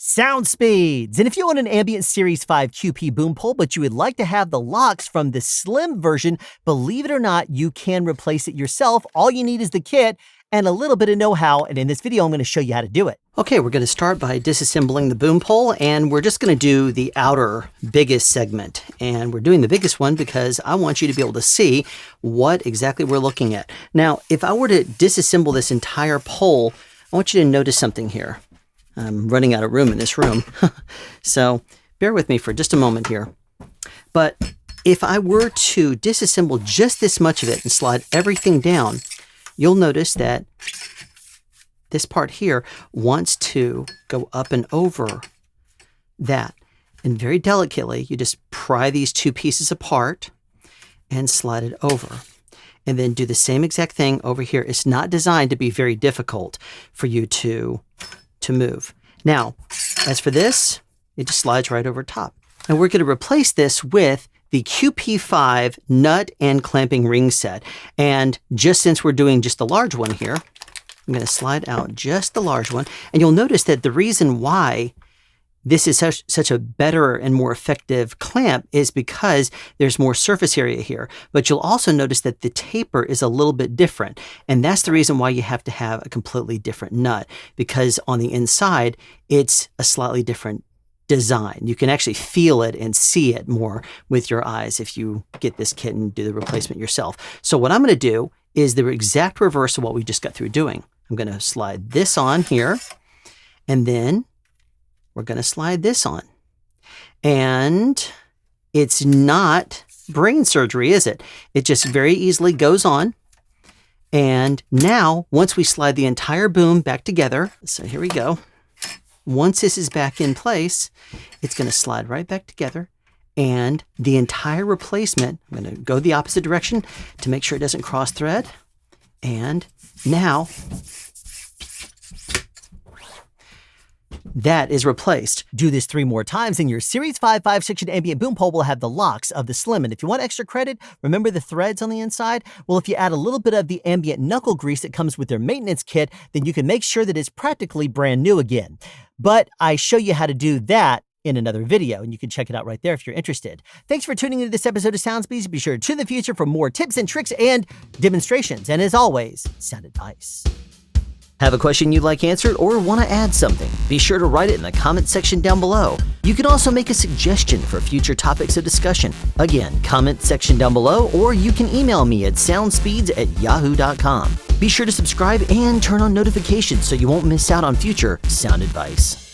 Sound speeds. And if you own an Ambient Series 5 QP boom pole, but you would like to have the locks from the slim version, believe it or not, you can replace it yourself. All you need is the kit and a little bit of know-how, and in this video, I'm going to show you how to do it. Okay, we're going to start by disassembling the boom pole, and we're just going to do the outer biggest segment. And we're doing the biggest one because I want you to be able to see what exactly we're looking at. Now, if I were to disassemble this entire pole, I want you to notice something here. I'm running out of room in this room, so bear with me for just a moment here. But if I were to disassemble just this much of it and slide everything down, you'll notice that this part here wants to go up and over that. And very delicately, you just pry these two pieces apart and slide it over. And then do the same exact thing over here. It's not designed to be very difficult for you to move. Now, as for this, it just slides right over top. And we're going to replace this with the QP5 nut and clamping ring set. And just since we're doing just the large one here, I'm going to slide out just the large one. And you'll notice that the reason why this is such a better and more effective clamp is because there's more surface area here. But you'll also notice that the taper is a little bit different. And that's the reason why you have to have a completely different nut, because on the inside, it's a slightly different design. You can actually feel it and see it more with your eyes if you get this kit and do the replacement yourself. So what I'm going to do is the exact reverse of what we just got through doing. I'm going to slide this on here, and then we're going to slide this on. And it's not brain surgery, is it? It just very easily goes on. And now, once we slide the entire boom back together, so here we go. Once this is back in place, it's going to slide right back together. And the entire replacement, I'm going to go the opposite direction to make sure it doesn't cross thread. And now, that is replaced. Do this 3 more times and your Series 5 5-section Ambient boom pole will have the locks of the slim. And if you want extra credit, remember the threads on the inside? Well, if you add a little bit of the Ambient knuckle grease that comes with their maintenance kit, then you can make sure that it's practically brand new again. But I show you how to do that in another video, and you can check it out right there if you're interested. Thanks for tuning into this episode of Sound Speeds. Be sure to tune in the future for more tips and tricks and demonstrations. And as always, sound advice. Have a question you'd like answered or want to add something? Be sure to write it in the comment section down below. You can also make a suggestion for future topics of discussion. Again, comment section down below, or you can email me at soundspeeds@yahoo.com. Be sure to subscribe and turn on notifications so you won't miss out on future sound advice.